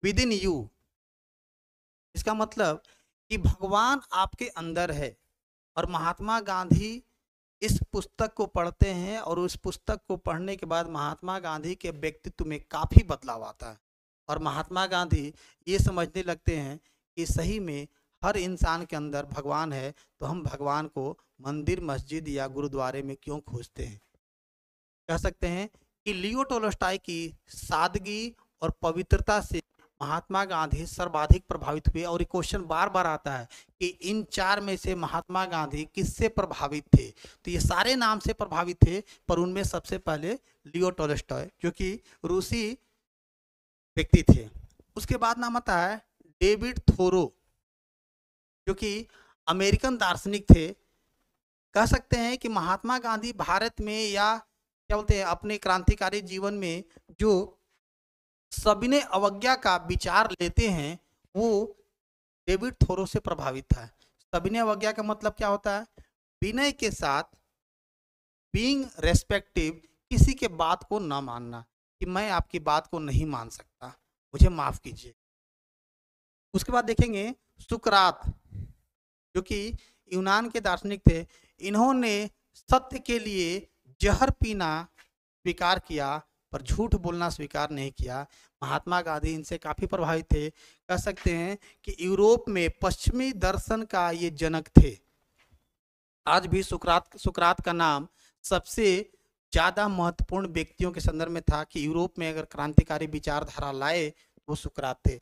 with in you. इसका मतलब कि भगवान आपके अंदर है। और महात्मा गांधी इस पुस्तक को पढ़ते हैं और उस पुस्तक को पढ़ने के बाद महात्मा गांधी के व्यक्तित्व में काफ़ी बदलाव आता है। और महात्मा गांधी ये समझने लगते हैं कि सही में हर इंसान के अंदर भगवान है, तो हम भगवान को मंदिर, मस्जिद या गुरुद्वारे में क्यों खोजते हैं। कह सकते हैं कि लियो टोल्स्टॉय की सादगी और पवित्रता से महात्मा गांधी सर्वाधिक प्रभावित हुए। और ये क्वेश्चन बार बार आता है कि इन चार में से महात्मा गांधी किससे प्रभावित थे, तो ये सारे नाम से प्रभावित थे, पर उनमें सबसे पहले लियो टोल्स्टॉय जो कि रूसी व्यक्ति थे। उसके बाद नाम आता है डेविड थोरो जो कि अमेरिकन दार्शनिक थे। कह सकते हैं कि महात्मा गांधी भारत में या क्या बोलते हैं अपने क्रांतिकारी जीवन में जो सविनय अवज्ञा का विचार लेते हैं वो डेविड थोरो से प्रभावित था। सविनय अवज्ञा का मतलब क्या होता है, विनय के साथ, बीइंग रेस्पेक्टिव, किसी के बात को न मानना कि मैं आपकी बात को नहीं मान सकता, मुझे माफ कीजिए। उसके बाद देखेंगे सुकरात जो कि यूनान के दार्शनिक थे। इन्होंने सत्य के लिए जहर पीना स्वीकार किया पर झूठ बोलना स्वीकार नहीं किया। महात्मा गांधी इनसे काफ़ी प्रभावित थे। कह सकते हैं कि यूरोप में पश्चिमी दर्शन का ये जनक थे। आज भी सुकरात का नाम सबसे ज़्यादा महत्वपूर्ण व्यक्तियों के संदर्भ में था कि यूरोप में अगर क्रांतिकारी विचारधारा लाए वो सुकरात थे।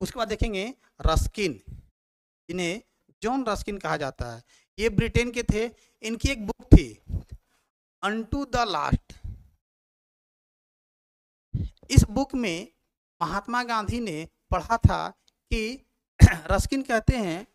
उसके बाद देखेंगे रस्किन, जिन्हें जॉन रस्किन कहा जाता है। ये ब्रिटेन के थे। इनकी एक बुक थी अनटू द लास्ट। इस बुक में महात्मा गांधी ने पढ़ा था कि रस्किन कहते हैं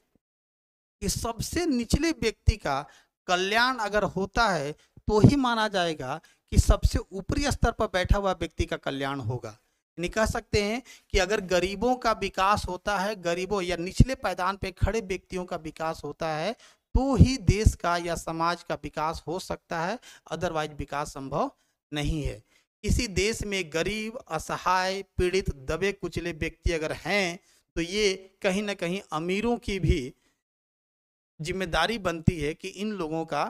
कि सबसे निचले व्यक्ति का कल्याण अगर होता है तो ही माना जाएगा कि सबसे ऊपरी स्तर पर बैठा हुआ व्यक्ति का कल्याण होगा। यानी कह सकते हैं कि अगर गरीबों का विकास होता है, गरीबों या निचले पायदान पे खड़े व्यक्तियों का विकास होता है तो ही देश का या समाज का विकास हो सकता है, अदरवाइज विकास संभव नहीं है। किसी देश में गरीब, असहाय, पीड़ित, दबे कुचले व्यक्ति अगर हैं तो ये कहीं ना कहीं अमीरों की भी जिम्मेदारी बनती है कि इन लोगों का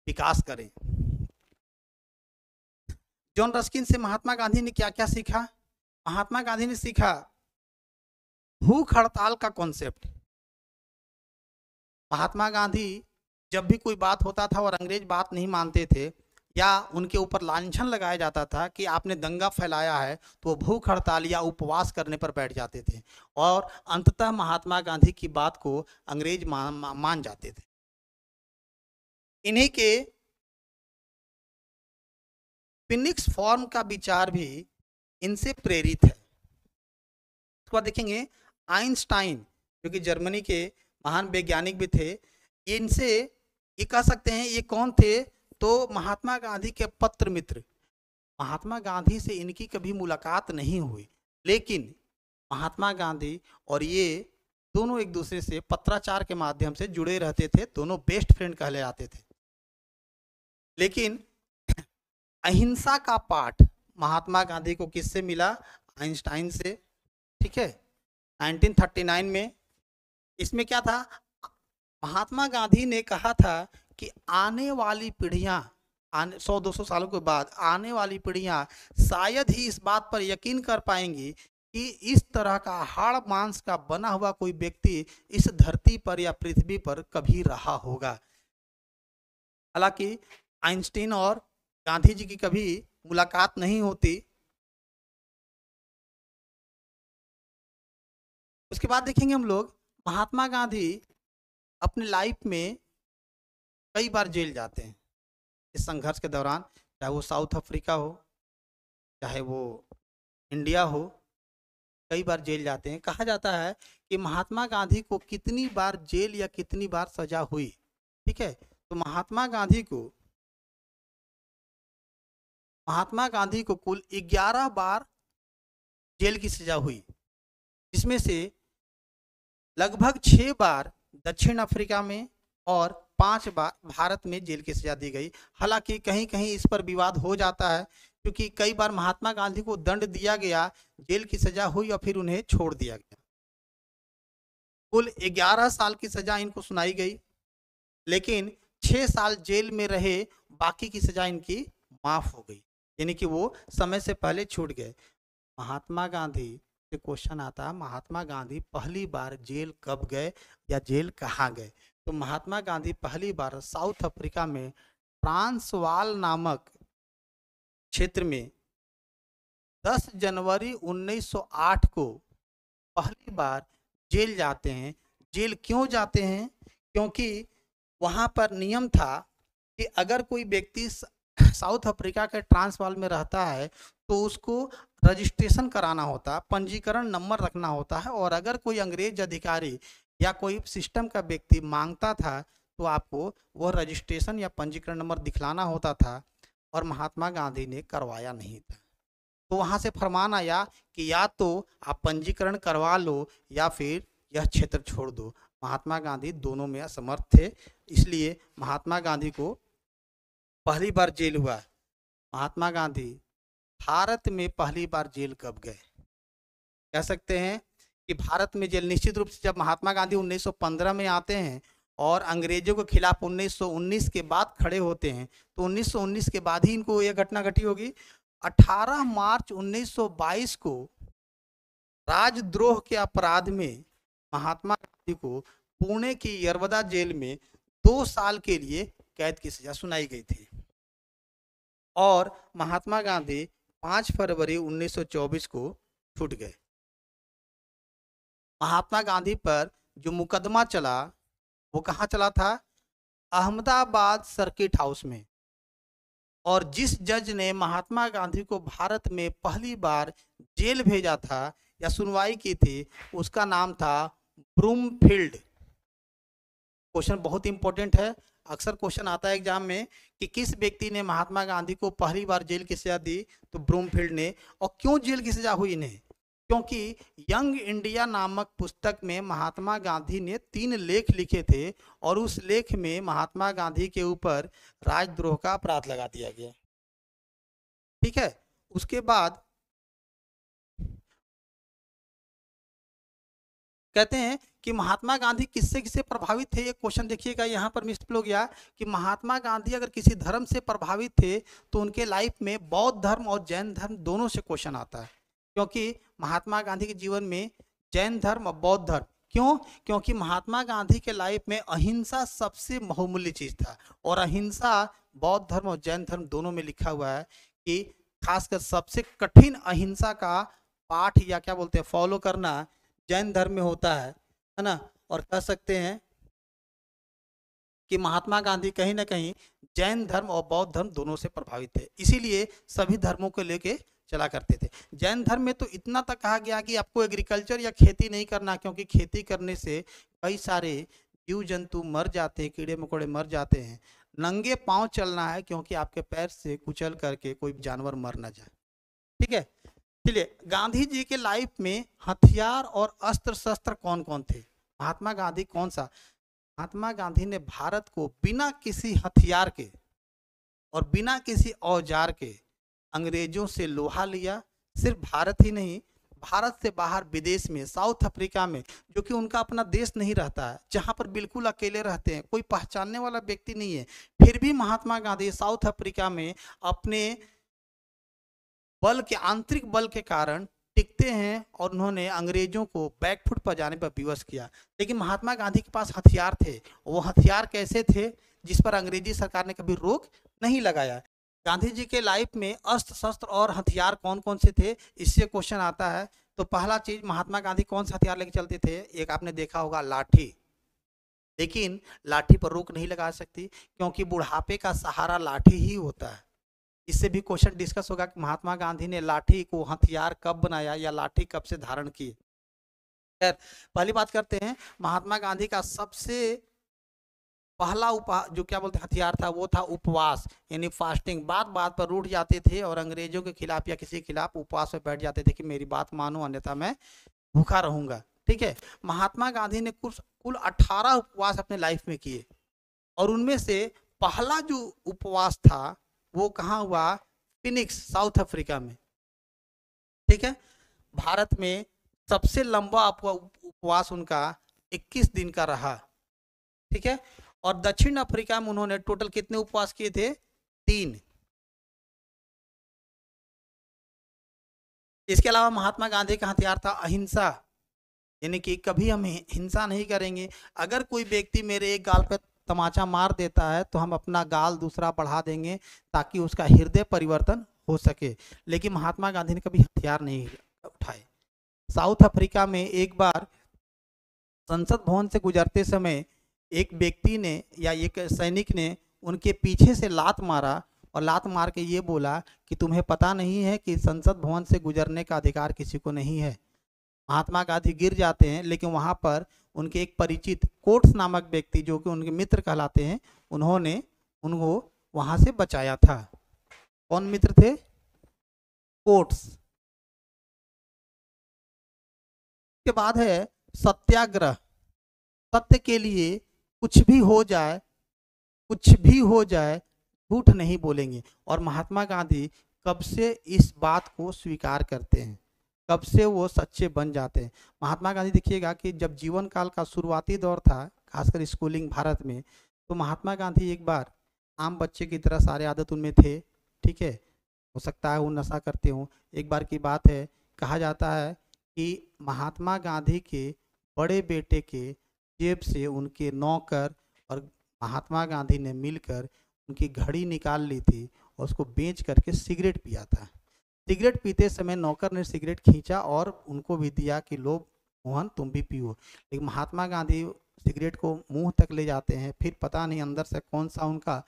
विकास करें। जॉन रस्किन से महात्मा गांधी ने क्या क्या सीखा। महात्मा गांधी ने सीखा भूख हड़ताल का कॉन्सेप्ट। महात्मा गांधी जब भी कोई बात होता था और अंग्रेज बात नहीं मानते थे या उनके ऊपर लांछन लगाया जाता था कि आपने दंगा फैलाया है, तो वो भूख हड़ताल या उपवास करने पर बैठ जाते थे और अंततः महात्मा गांधी की बात को अंग्रेज मान जाते थे। इन्हीं के फिनिक्स फॉर्म का विचार भी इनसे प्रेरित है। उसके बाद देखेंगे आइंस्टाइन जो कि जर्मनी के महान वैज्ञानिक भी थे। इनसे ये कह सकते हैं ये कौन थे, तो महात्मा गांधी के पत्र मित्र। महात्मा गांधी से इनकी कभी मुलाकात नहीं हुई, लेकिन महात्मा गांधी और ये दोनों एक दूसरे से पत्राचार के माध्यम से जुड़े रहते थे, दोनों बेस्ट फ्रेंड कहले जाते थे। लेकिन अहिंसा का पाठ महात्मा गांधी को किससे मिला? आइंस्टाइन से, ठीक है, 1939 में। इसमें क्या था, महात्मा गांधी ने कहा था कि आने वाली पीढ़ियां, 100-200 सालों के बाद आने वाली पीढ़ियां शायद ही इस बात पर यकीन कर पाएंगी कि इस तरह का हाड़ मांस का बना हुआ कोई व्यक्ति इस धरती पर या पृथ्वी पर कभी रहा होगा। हालांकि आइंस्टीन और गांधी जी की कभी मुलाकात नहीं होती। उसके बाद देखेंगे हम लोग, महात्मा गांधी अपने लाइफ में कई बार जेल जाते हैं इस संघर्ष के दौरान, चाहे वो साउथ अफ्रीका हो, चाहे वो इंडिया हो, कई बार जेल जाते हैं। कहा जाता है कि महात्मा गांधी को कितनी बार जेल या कितनी बार सजा हुई, ठीक है, तो महात्मा गांधी को कुल 11 बार जेल की सजा हुई, जिसमें से लगभग 6 बार दक्षिण अफ्रीका में और 5 बार भारत में जेल की सजा दी गई। हालांकि कहीं कहीं इस पर विवाद हो जाता है, क्योंकि कई बार महात्मा गांधी को दंड दिया गया, जेल की सजा हुई और फिर उन्हें छोड़ दिया गया। कुल 11 साल की सजा इनको सुनाई गई, लेकिन 6 साल जेल में रहे, बाकी की सजा इनकी माफ हो गई, यानी कि वो समय से पहले छूट गए। महात्मा गांधी से क्वेश्चन आता है, महात्मा गांधी पहली बार जेल कब गए या जेल कहाँ गए? तो महात्मा गांधी पहली बार साउथ अफ्रीका में ट्रांसवाल नामक क्षेत्र में 10 जनवरी 1908 को पहली बार जेल जाते हैं। जेल क्यों जाते हैं? क्योंकि वहाँ पर नियम था कि अगर कोई व्यक्ति साउथ अफ्रीका के ट्रांसवाल में रहता है तो उसको रजिस्ट्रेशन कराना होता, पंजीकरण नंबर रखना होता है, और अगर कोई अंग्रेज अधिकारी या कोई सिस्टम का व्यक्ति मांगता था तो आपको वो रजिस्ट्रेशन या पंजीकरण नंबर दिखलाना होता था, और महात्मा गांधी ने करवाया नहीं था। तो वहाँ से फरमान आया कि या तो आप पंजीकरण करवा लो या फिर यह क्षेत्र छोड़ दो। महात्मा गांधी दोनों में असमर्थ थे, इसलिए महात्मा गांधी को पहली बार जेल हुआ। महात्मा गांधी भारत में पहली बार जेल कब गए? कह सकते हैं कि भारत में जेल निश्चित रूप से जब महात्मा गांधी 1915 में आते हैं और अंग्रेजों के खिलाफ 1919 के बाद खड़े होते हैं, तो 1919 के बाद ही इनको यह घटना घटी होगी। 18 मार्च 1922 को राजद्रोह के अपराध में महात्मा गांधी को पुणे की यरवदा जेल में 2 साल के लिए कैद की सजा सुनाई गई थी, और महात्मा गांधी 5 फरवरी 1924 को छूट गए। महात्मा गांधी पर जो मुकदमा चला वो कहाँ चला था? अहमदाबाद सर्किट हाउस में। और जिस जज ने महात्मा गांधी को भारत में पहली बार जेल भेजा था या सुनवाई की थी, उसका नाम था ब्रूमफील्ड। क्वेश्चन बहुत इंपॉर्टेंट है, अक्सर क्वेश्चन आता है एग्जाम में कि किस व्यक्ति ने महात्मा गांधी को पहली बार जेल की सजा दी, तो ब्रूमफील्ड ने। और क्यों जेल की सजा हुई इन्हें? क्योंकि यंग इंडिया नामक पुस्तक में महात्मा गांधी ने 3 लेख लिखे थे, और उस लेख में महात्मा गांधी के ऊपर राजद्रोह का अपराध लगा दिया गया। ठीक है, उसके बाद कहते हैं कि महात्मा गांधी किससे किससे प्रभावित थे। ये क्वेश्चन देखिएगा, यहाँ पर मिस हो गया कि महात्मा गांधी अगर किसी धर्म से प्रभावित थे तो उनके लाइफ में बौद्ध धर्म और जैन धर्म दोनों से क्वेश्चन आता है, क्योंकि महात्मा गांधी के जीवन में जैन धर्म और बौद्ध धर्म। क्यों? क्योंकि महात्मा गांधी के लाइफ में अहिंसा सबसे बहुमूल्य चीज था, और अहिंसा बौद्ध धर्म और जैन धर्म दोनों में लिखा हुआ है कि खासकर सबसे कठिन अहिंसा का पाठ या क्या बोलते हैं फॉलो करना जैन धर्म में होता है ना। और कह सकते हैं कि महात्मा गांधी कहीं ना कहीं जैन धर्म और बौद्ध धर्म दोनों से प्रभावित थे, इसीलिए सभी धर्मों को लेके चला करते थे। जैन धर्म में तो इतना तक कहा गया कि आपको एग्रीकल्चर या खेती नहीं करना, क्योंकि खेती करने से कई सारे जीव जंतु मर जाते हैं, कीड़े मकोड़े मर जाते हैं। नंगे पांव चलना है क्योंकि आपके पैर से कुचल करके कोई जानवर मर ना जाए। ठीक है, चलिए गांधी जी के लाइफ में हथियार और अस्त्र शस्त्र कौन कौन थे? महात्मा गांधी कौन सा, महात्मा गांधी ने भारत को बिना किसी हथियार के और बिना किसी औजार के अंग्रेजों से लोहा लिया। सिर्फ भारत ही नहीं, भारत से बाहर विदेश में, साउथ अफ्रीका में, जो कि उनका अपना देश नहीं रहता है, जहां पर बिल्कुल अकेले रहते हैं, कोई पहचानने वाला व्यक्ति नहीं है, फिर भी महात्मा गांधी साउथ अफ्रीका में अपने बल के, आंतरिक बल के कारण टिकते हैं और उन्होंने अंग्रेजों को बैकफुट पर जाने पर विवश किया। लेकिन महात्मा गांधी के पास हथियार थे। वो हथियार कैसे थे जिस पर अंग्रेजी सरकार ने कभी रोक नहीं लगाया। गांधी जी के लाइफ में अस्त्र शस्त्र और हथियार कौन कौन से थे, इससे क्वेश्चन आता है। तो पहला चीज, महात्मा गांधी कौन सा हथियार लेके चलते थे? एक आपने देखा होगा, लाठी। लेकिन लाठी पर रोक नहीं लगा सकती क्योंकि बुढ़ापे का सहारा लाठी ही होता है। इससे भी क्वेश्चन डिस्कस होगा कि महात्मा गांधी ने लाठी को हथियार कब बनाया या लाठी कब से धारण की। खैर, पहली बात करते हैं, महात्मा गांधी का सबसे पहला जो क्या बोलते हथियार था, वो था उपवास, यानी फास्टिंग। बात बात पर रूठ जाते थे और अंग्रेजों के खिलाफ या किसी के खिलाफ उपवास में बैठ जाते थे कि मेरी बात मानो अन्यथा मैं भूखा रहूंगा। ठीक है, महात्मा गांधी ने कुल 18 उपवास अपने लाइफ में किए और उनमें से पहला जो उपवास था वो कहाँ हुआ? फिनिक्स, साउथ अफ्रीका में। ठीक है, भारत में सबसे लंबा उपवास उनका 21 दिन का रहा। ठीक है, और दक्षिण अफ्रीका में उन्होंने टोटल कितने उपवास किए थे? 3। इसके अलावा महात्मा गांधी का हथियार था अहिंसा, यानी कि कभी हम हिंसा नहीं करेंगे। अगर कोई व्यक्ति मेरे एक गाल पे तमाचा मार देता है तो हम अपना गाल दूसरा बढ़ा देंगे ताकि उसका हृदय परिवर्तन हो सके। लेकिन महात्मा गांधी ने कभी हथियार नहीं उठाए। साउथ अफ्रीका में एक बार संसद भवन से गुजरते समय एक व्यक्ति ने या एक सैनिक ने उनके पीछे से लात मारा और लात मार के ये बोला कि तुम्हें पता नहीं है कि संसद भवन से गुजरने का अधिकार किसी को नहीं है। महात्मा गांधी गिर जाते हैं, लेकिन वहां पर उनके एक परिचित कोट्स नामक व्यक्ति, जो कि उनके मित्र कहलाते हैं, उन्होंने उनको वहां से बचाया था। कौन मित्र थे? कोट्स। के बाद है सत्याग्रह। सत्य के लिए कुछ भी हो जाए, कुछ भी हो जाए, झूठ नहीं बोलेंगे। और महात्मा गांधी कब से इस बात को स्वीकार करते हैं, कब से वो सच्चे बन जाते हैं। महात्मा गांधी देखिएगा कि जब जीवन काल का शुरुआती दौर था, खासकर स्कूलिंग भारत में, तो महात्मा गांधी एक बार आम बच्चे की तरह सारे आदत उनमें थे। ठीक है, हो सकता है वो नशा करते हों। एक बार की बात है, कहा जाता है कि महात्मा गांधी के बड़े बेटे के जेब से उनके नौकर और महात्मा गांधी ने मिलकर उनकी घड़ी निकाल ली थी और उसको बेच करके सिगरेट पिया था। सिगरेट पीते समय नौकर ने सिगरेट खींचा और उनको भी दिया कि लो मोहन तुम भी पियो। लेकिन महात्मा गांधी सिगरेट को मुंह तक ले जाते हैं, फिर पता नहीं अंदर से कौन सा उनका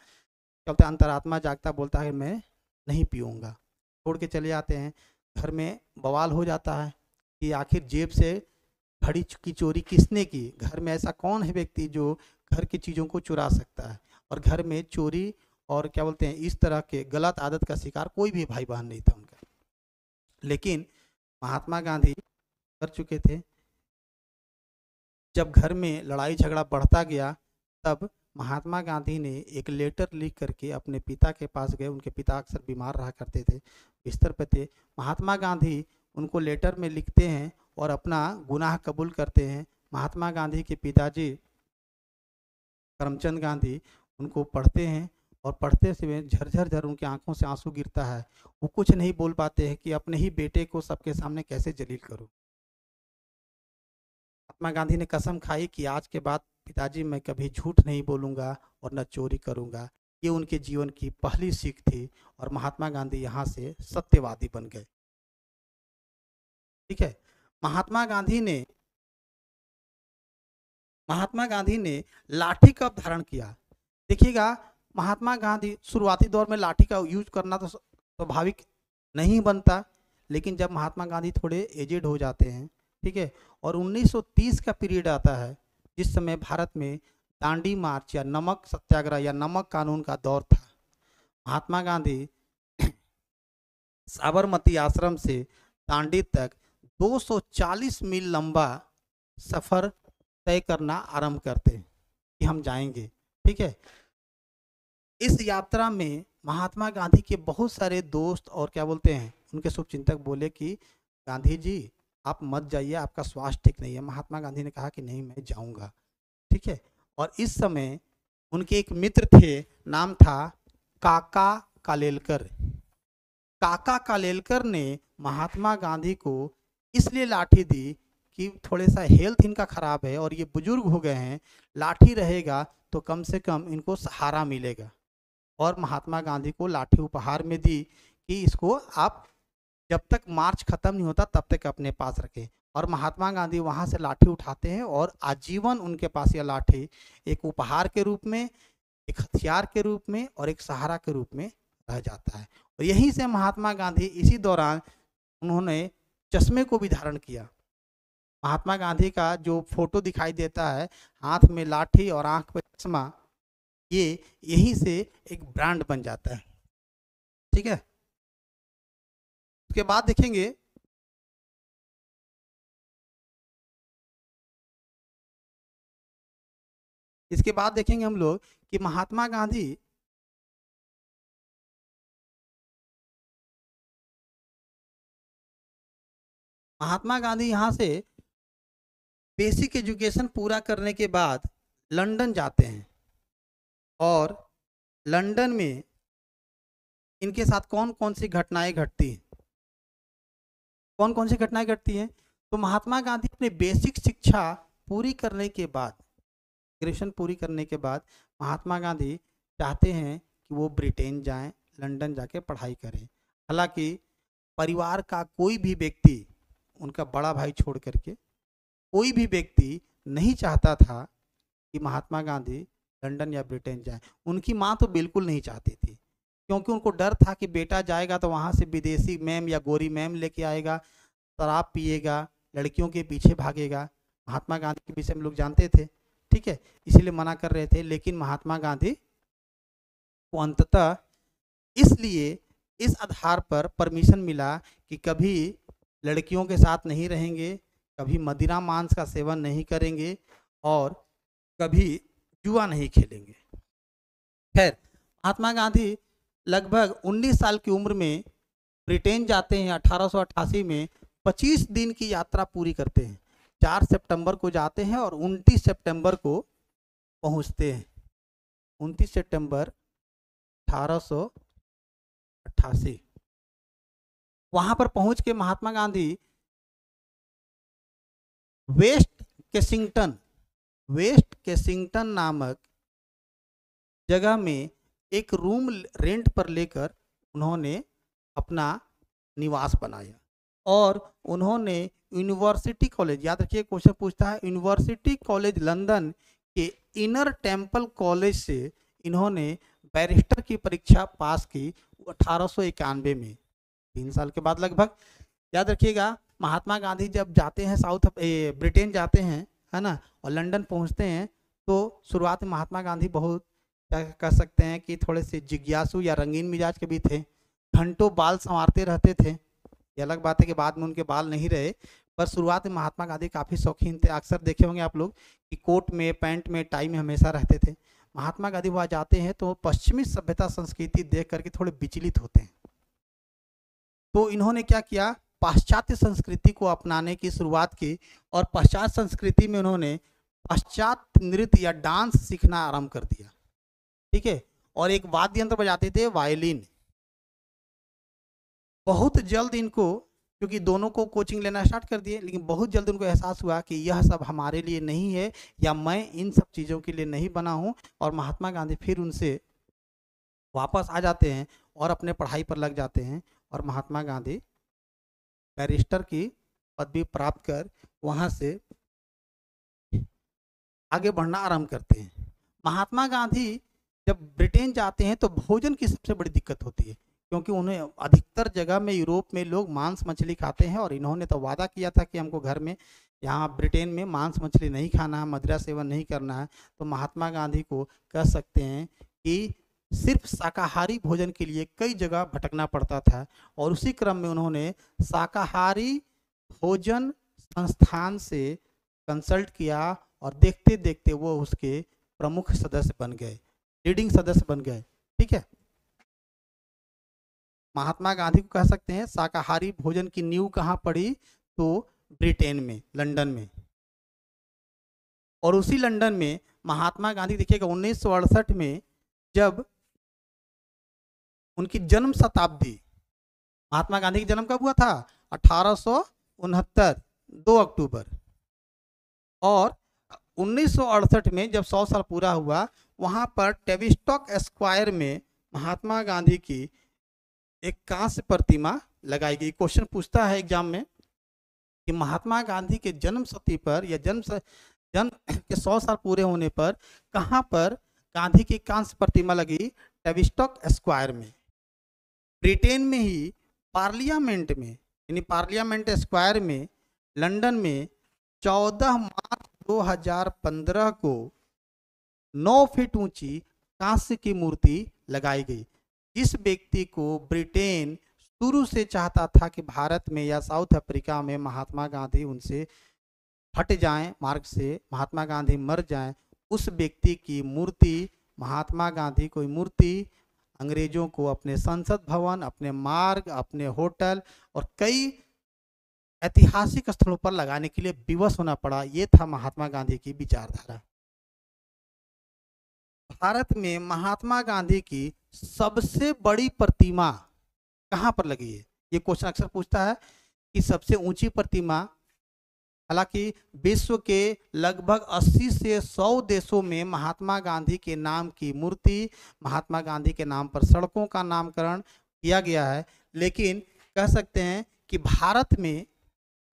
चलता अंतरात्मा जागता, बोलता है मैं नहीं पीऊँगा, छोड़ के चले जाते हैं। घर में बवाल हो जाता है कि आखिर जेब से घड़ी की चोरी किसने की? घर में ऐसा कौन है व्यक्ति जो घर की चीज़ों को चुरा सकता है? और घर में चोरी और क्या बोलते हैं इस तरह के गलत आदत का शिकार कोई भी भाई बहन नहीं था उनका। लेकिन महात्मा गांधी कर चुके थे। जब घर में लड़ाई झगड़ा बढ़ता गया, तब महात्मा गांधी ने एक लेटर लिख करके अपने पिता के पास गए। उनके पिता अक्सर बीमार रहा करते थे, बिस्तर पर थे। महात्मा गांधी उनको लेटर में लिखते हैं और अपना गुनाह कबूल करते हैं। महात्मा गांधी के पिताजी करमचंद गांधी उनको पढ़ते हैं और पढ़ते समय झरझर झर उनकी आंखों से आंसू गिरता है। वो कुछ नहीं बोल पाते हैं कि अपने ही बेटे को सबके सामने कैसे जलील करूं। महात्मा गांधी ने कसम खाई कि आज के बाद पिताजी मैं कभी झूठ नहीं बोलूंगा और न चोरी करूंगा। ये उनके जीवन की पहली सीख थी और महात्मा गांधी यहाँ से सत्यवादी बन गए। ठीक है, महात्मा गांधी ने लाठी कब धारण किया? देखिएगा, महात्मा गांधी शुरुआती दौर में लाठी का यूज करना तो स्वाभाविक नहीं बनता, लेकिन जब महात्मा गांधी थोड़े एजेड हो जाते हैं, ठीक है, और 1930 का पीरियड आता है जिस समय भारत में दांडी मार्च या नमक सत्याग्रह या नमक कानून का दौर था, महात्मा गांधी साबरमती आश्रम से दांडी तक 240 मील लंबा सफर तय करना आरंभ करते हैं कि हम जाएंगे। ठीक है, इस यात्रा में महात्मा गांधी के बहुत सारे दोस्त और क्या बोलते हैं उनके शुभचिंतक बोले कि गांधी जी आप मत जाइए, आपका स्वास्थ्य ठीक नहीं है। महात्मा गांधी ने कहा कि नहीं, मैं जाऊंगा। ठीक है, और इस समय उनके एक मित्र थे, नाम था काका कालेलकर। काका कालेलकर ने महात्मा गांधी को इसलिए लाठी दी कि थोड़े सा हेल्थ इनका खराब है और ये बुजुर्ग हो गए हैं, लाठी रहेगा तो कम से कम इनको सहारा मिलेगा। और महात्मा गांधी को लाठी उपहार में दी कि इसको आप जब तक मार्च खत्म नहीं होता तब तक अपने पास रखें। और महात्मा गांधी वहां से लाठी उठाते हैं और आजीवन उनके पास यह लाठी एक उपहार के रूप में, एक हथियार के रूप में और एक सहारा के रूप में रह जाता है। और यहीं से महात्मा गांधी इसी दौरान उन्होंने चश्मे को भी धारण किया। महात्मा गांधी का जो फोटो दिखाई देता है, हाथ में लाठी और आंख पे चश्मा, ये यहीं से एक ब्रांड बन जाता है। ठीक है, उसके बाद देखेंगे हम लोग कि महात्मा गांधी यहाँ से बेसिक एजुकेशन पूरा करने के बाद लंदन जाते हैं। और लंदन में इनके साथ कौन कौन सी घटनाएं घटती हैं, तो महात्मा गांधी अपने बेसिक शिक्षा पूरी करने के बाद, ग्रेजुएशन पूरी करने के बाद महात्मा गांधी चाहते हैं कि वो ब्रिटेन जाएं, लंदन जाके पढ़ाई करें। हालांकि परिवार का कोई भी व्यक्ति, उनका बड़ा भाई छोड़ करके कोई भी व्यक्ति नहीं चाहता था कि महात्मा गांधी लंदन या ब्रिटेन जाएं। उनकी माँ तो बिल्कुल नहीं चाहती थी, क्योंकि उनको डर था कि बेटा जाएगा तो वहाँ से विदेशी मैम या गोरी मैम लेके आएगा, शराब पिएगा, लड़कियों के पीछे भागेगा। महात्मा गांधी के विषय में लोग जानते थे। ठीक है, इसीलिए मना कर रहे थे। लेकिन महात्मा गांधी को अंततः इसलिए इस आधार पर परमिशन मिला कि कभी लड़कियों के साथ नहीं रहेंगे, कभी मदिरा मांस का सेवन नहीं करेंगे और कभी जुआ नहीं खेलेंगे। खैर, महात्मा गांधी लगभग 19 साल की उम्र में ब्रिटेन जाते हैं। 1888 में 25 दिन की यात्रा पूरी करते हैं। 4 सितंबर को जाते हैं और 29 सितंबर को पहुंचते हैं। 29 सितंबर 1888 वहां पर पहुंच के महात्मा गांधी वेस्ट केसिंगटन नामक जगह में एक रूम रेंट पर लेकर उन्होंने अपना निवास बनाया। और उन्होंने यूनिवर्सिटी कॉलेज, याद रखिए क्वेश्चन पूछता है, यूनिवर्सिटी कॉलेज लंदन के इनर टेम्पल कॉलेज से इन्होंने बैरिस्टर की परीक्षा पास की 1891 में, 3 साल के बाद लगभग। याद रखिएगा, महात्मा गांधी जब जाते हैं ब्रिटेन जाते हैं, है ना, और लंदन पहुंचते हैं, तो शुरुआत में महात्मा गांधी बहुत क्या कह सकते हैं कि थोड़े से जिज्ञासु या रंगीन मिजाज के भी थे। घंटों बाल संवारते रहते थे। ये अलग बात है कि बाद में उनके बाल नहीं रहे, पर शुरुआत में महात्मा गांधी काफ़ी शौकीन थे। अक्सर देखे होंगे आप लोग कि कोट में, पैंट में, टाई में हमेशा रहते थे। महात्मा गांधी वहाँ जाते हैं तो पश्चिमी सभ्यता संस्कृति देख करके थोड़े विचलित होते हैं। तो इन्होंने क्या किया, पाश्चात्य संस्कृति को अपनाने की शुरुआत की और पाश्चात्य संस्कृति में उन्होंने पाश्चात्य नृत्य या डांस सीखना आरंभ कर दिया। ठीक है, और एक वाद्य यंत्र बजाते थे, वायलिन। बहुत जल्द इनको, क्योंकि दोनों को कोचिंग लेना स्टार्ट कर दिए, लेकिन बहुत जल्द उनको एहसास हुआ कि यह सब हमारे लिए नहीं है या मैं इन सब चीज़ों के लिए नहीं बना हूँ। और महात्मा गांधी फिर उनसे वापस आ जाते हैं और अपने पढ़ाई पर लग जाते हैं। और महात्मा गांधी बैरिस्टर की पदवी प्राप्त कर वहाँ से आगे बढ़ना आरंभ करते हैं। महात्मा गांधी जब ब्रिटेन जाते हैं तो भोजन की सबसे बड़ी दिक्कत होती है, क्योंकि उन्हें अधिकतर जगह में यूरोप में लोग मांस मछली खाते हैं, और इन्होंने तो वादा किया था कि हमको घर में यहाँ ब्रिटेन में मांस मछली नहीं खाना है, मदिरा सेवन नहीं करना है। तो महात्मा गांधी को कह सकते हैं कि सिर्फ शाकाहारी भोजन के लिए कई जगह भटकना पड़ता था, और उसी क्रम में उन्होंने शाकाहारी भोजन संस्थान से कंसल्ट किया, और देखते देखते वो उसके प्रमुख सदस्य बन गए, लीडिंग सदस्य बन गए। ठीक है, महात्मा गांधी को कह सकते हैं शाकाहारी भोजन की नींव कहाँ पड़ी, तो ब्रिटेन में, लंदन में। और उसी लंदन में महात्मा गांधी देखिएगा 1968 में जब उनकी जन्म शताब्दी, महात्मा गांधी की जन्म कब हुआ था, 1869 2 अक्टूबर। और 1968 में जब 100 साल पूरा हुआ, वहां पर टेविस्टॉक स्क्वायर में महात्मा गांधी की एक कांस्य प्रतिमा लगाई गई। क्वेश्चन पूछता है एग्जाम में कि महात्मा गांधी के जन्म शती पर या जन्म के 100 साल पूरे होने पर कहां पर गांधी की कांस्य प्रतिमा लगी, टेविस्टॉक स्क्वायर में, ब्रिटेन में ही पार्लियामेंट में, यानी पार्लियामेंट स्क्वायर में, लंदन में 14 मार्च 2015 को 9 फीट ऊंची कांस्य की मूर्ति लगाई गई। जिस व्यक्ति को ब्रिटेन शुरू से चाहता था कि भारत में या साउथ अफ्रीका में महात्मा गांधी उनसे हट जाएं मार्ग से, महात्मा गांधी मर जाएं, उस व्यक्ति की मूर्ति, महात्मा गांधी की मूर्ति अंग्रेजों को अपने संसद भवन, अपने मार्ग, अपने होटल और कई ऐतिहासिक स्थलों पर लगाने के लिए विवश होना पड़ा। ये था महात्मा गांधी की विचारधारा। भारत में महात्मा गांधी की सबसे बड़ी प्रतिमा कहां पर लगी है, ये क्वेश्चन अक्सर पूछता है कि सबसे ऊंची प्रतिमा, हालांकि विश्व के लगभग 80 से 100 देशों में महात्मा गांधी के नाम की मूर्ति, महात्मा गांधी के नाम पर सड़कों का नामकरण किया गया है, लेकिन कह सकते हैं कि भारत में,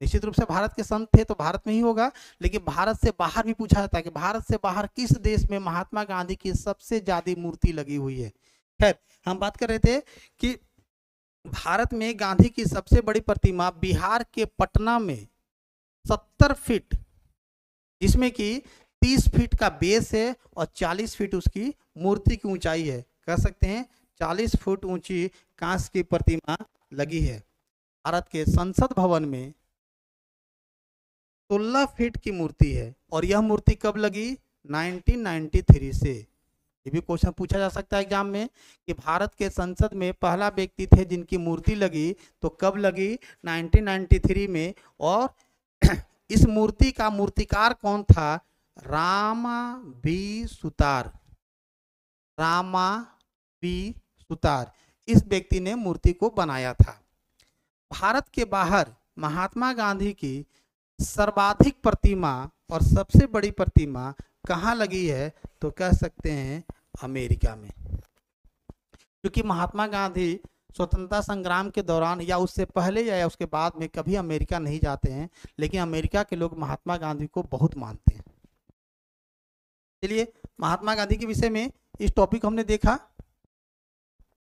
निश्चित रूप से भारत के संत थे तो भारत में ही होगा, लेकिन भारत से बाहर भी पूछा जाता है कि भारत से बाहर किस देश में महात्मा गांधी की सबसे ज्यादा मूर्ति लगी हुई है। खैर, हम बात कर रहे थे कि भारत में गांधी की सबसे बड़ी प्रतिमा बिहार के पटना में 70 फीट, जिसमें कि 30 फीट का बेस है और 40 फीट उसकी मूर्ति की ऊंचाई है। कह सकते हैं 40 फुट ऊंची कांस्य की प्रतिमा लगी है। भारत के संसद भवन में 16 फीट की मूर्ति है, और यह मूर्ति कब लगी, 1993 से। ये भी क्वेश्चन पूछा जा सकता है एग्जाम में कि भारत के संसद में पहला व्यक्ति थे जिनकी मूर्ति लगी, तो कब लगी, 1993 में। और इस मूर्ति का मूर्तिकार कौन था, रामा बी सुतार, रामा बी सुतार, इस व्यक्ति ने मूर्ति को बनाया था। भारत के बाहर महात्मा गांधी की सर्वाधिक प्रतिमा और सबसे बड़ी प्रतिमा कहाँ लगी है, तो कह सकते हैं अमेरिका में। क्योंकि महात्मा गांधी स्वतंत्रता संग्राम के दौरान या उससे पहले या उसके बाद में कभी अमेरिका नहीं जाते हैं, लेकिन अमेरिका के लोग महात्मा गांधी को बहुत मानते हैं। चलिए, महात्मा गांधी के विषय में इस टॉपिक हमने देखा।